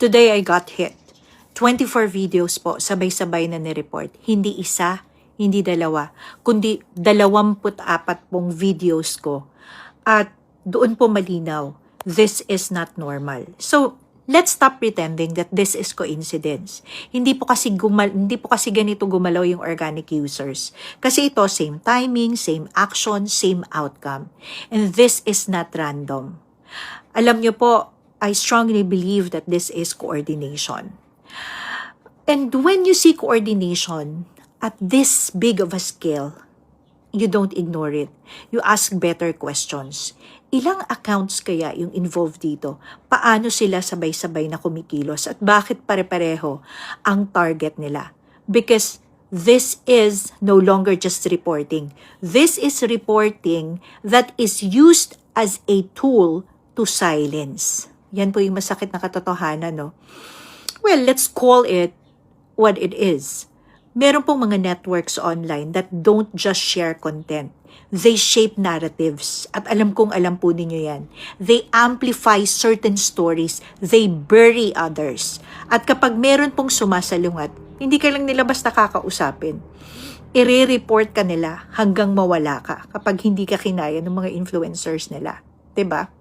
Today I got hit. 24 videos po, sabay-sabay na ni-report. Hindi isa, hindi dalawa, kundi 24 pong videos ko. At doon po malinaw, this is not normal. So, let's stop pretending that this is coincidence. Hindi po kasi ganito gumalaw yung organic users. Kasi ito, same timing, same action, same outcome. And this is not random. Alam niyo po, I strongly believe that this is coordination. And when you see coordination at this big of a scale, you don't ignore it. You ask better questions. Ilang accounts kaya yung involved dito? Paano sila sabay-sabay na kumikilos? At bakit pare-pareho ang target nila? Because this is no longer just reporting. This is reporting that is used as a tool to silence. Yan po yung masakit na katotohanan, no? Well, let's call it what it is. Meron pong mga networks online that don't just share content. They shape narratives. At alam po ninyo yan. They amplify certain stories. They bury others. At kapag meron pong sumasalungat, hindi ka lang nila basta kakausapin. I-report ka nila hanggang mawala ka kapag hindi ka kinaya ng mga influencers nila. 'Di ba?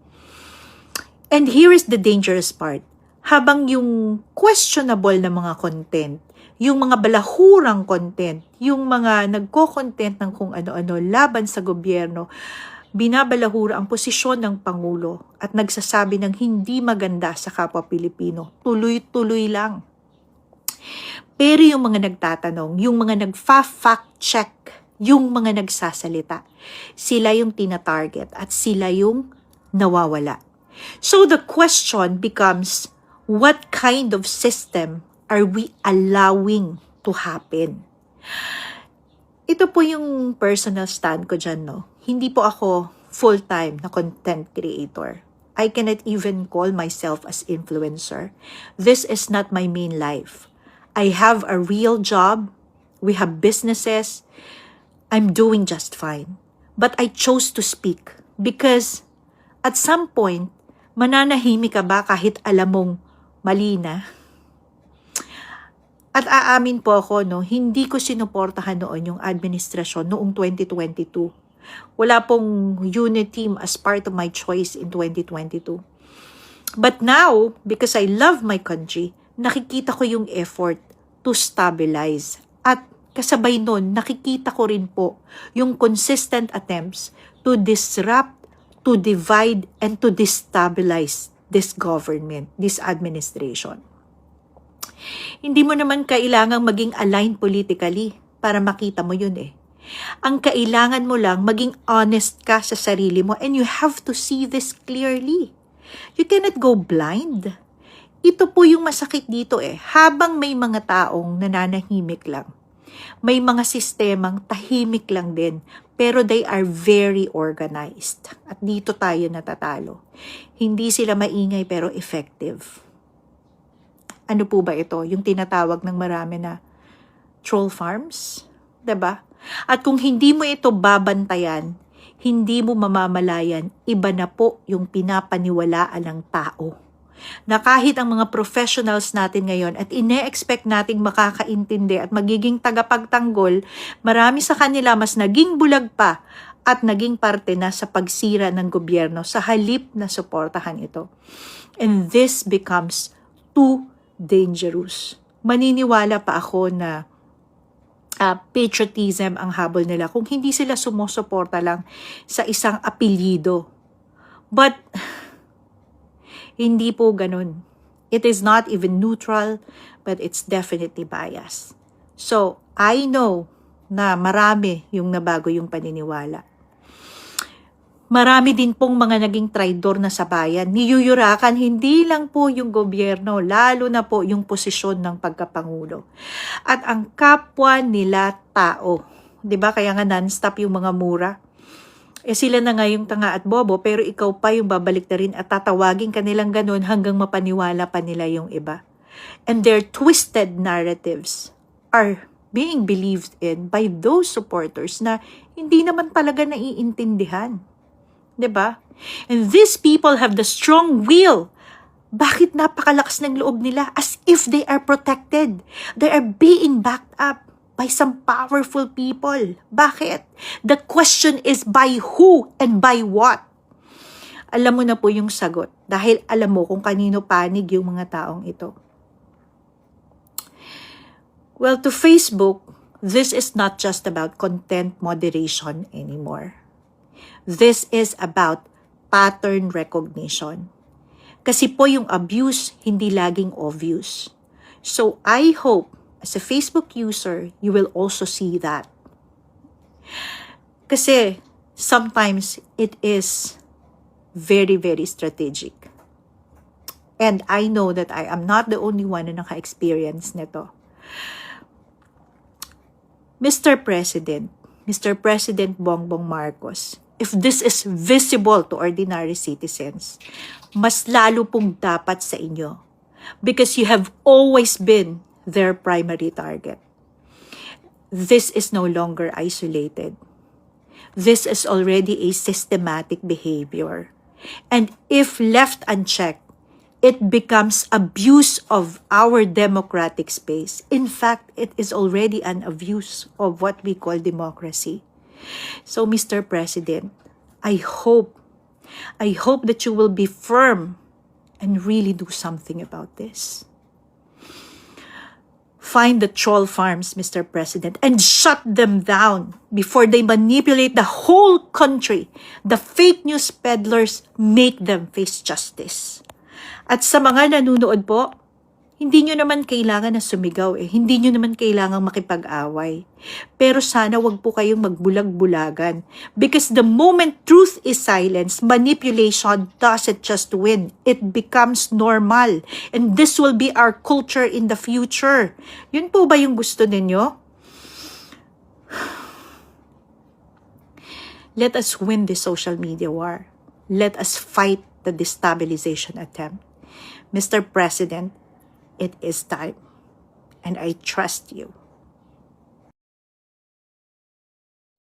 And here is the dangerous part. Habang yung questionable na mga content, yung mga balahurang content, yung mga nagko-content ng kung ano-ano laban sa gobyerno, binabalahura ang posisyon ng Pangulo at nagsasabi ng hindi maganda sa kapwa Pilipino. Tuloy-tuloy lang. Pero yung mga nagtatanong, yung mga nagfa-fact check, yung mga nagsasalita, sila yung tina-target at sila yung nawawala. So the question becomes, what kind of system are we allowing to happen? Ito po yung personal stand ko dyan, no? Hindi po ako full-time na content creator. I cannot even call myself as influencer. This is not my main life. I have a real job. We have businesses. I'm doing just fine. But I chose to speak because at some point, mananahimik ka ba kahit alam mong mali na? At aamin po ako, no, hindi ko sinuportahan noon yung administrasyon noong 2022. Wala pong unit team as part of my choice in 2022. But now, because I love my country, nakikita ko yung effort to stabilize. At kasabay nun, nakikita ko rin po yung consistent attempts to disrupt, to divide, and to destabilize this government, this administration. Hindi mo naman kailangang maging aligned politically para makita mo yun eh. Ang kailangan mo lang maging honest ka sa sarili mo and you have to see this clearly. You cannot go blind. Ito po yung masakit dito eh. Habang may mga taong nananahimik lang, may mga sistemang tahimik lang din, pero they are very organized. At dito tayo natatalo. Hindi sila maingay pero effective. Ano po ba ito? Yung tinatawag ng marami na troll farms? 'Di ba? At kung hindi mo ito babantayan, hindi mo mamamalayan, iba na po yung pinapaniwalaan ng tao. Na kahit ang mga professionals natin ngayon at ine-expect nating makakaintindi at magiging tagapagtanggol, marami sa kanila mas naging bulag pa at naging parte na sa pagsira ng gobyerno sa halip na suportahan ito. And this becomes too dangerous. Maniniwala pa ako na patriotism ang habol nila kung hindi sila sumusuporta lang sa isang apelyido. But hindi po ganun. It is not even neutral, but it's definitely biased. So, I know na marami yung nabago yung paniniwala. Marami din pong mga naging traidor na sa bayan. Niyuyurakan hindi lang po yung gobyerno, lalo na po yung posisyon ng pagkapangulo. At ang kapwa nila tao. 'Di ba? Kaya nga non-stop yung mga mura. Sila na nga yung tanga at bobo, pero ikaw pa yung babalik na rin at tatawagin ka nilang ganun hanggang mapaniwala pa nila yung iba. And their twisted narratives are being believed in by those supporters na hindi naman talaga naiintindihan. 'Di ba? And these people have the strong will Bakit napakalakas ng loob nila as if they are protected? They are being backed up by some powerful people. Bakit? The question is by who and by what? Alam mo na po yung sagot dahil alam mo kung kanino panig yung mga taong ito. Well, to Facebook, this is not just about content moderation anymore. This is about pattern recognition. Kasi po yung abuse, hindi laging obvious. So I hope, as a Facebook user, you will also see that. Kasi sometimes it is very, very strategic. And I know that I am not the only one na naka-experience nito. Mr. President Bongbong Marcos, if this is visible to ordinary citizens, mas lalo pong dapat sa inyo because you have always been their primary target. This is no longer isolated. This is already a systematic behavior. And if left unchecked, it becomes abuse of our democratic space. In fact, it is already an abuse of what we call democracy. So, Mr. President, I hope that you will be firm and really do something about this. Find the troll farms, Mr. President, and shut them down before they manipulate the whole country. The fake news peddlers, make them face justice. At sa mga nanunood po, hindi nyo naman kailangan na sumigaw Hindi nyo naman kailangan makipag-away. Pero sana wag po kayong magbulag-bulagan. Because the moment truth is silenced, manipulation doesn't just win. It becomes normal. And this will be our culture in the future. Yun po ba yung gusto ninyo? Let us win this social media war. Let us fight the destabilization attempt. Mr. President, it is time, and I trust you.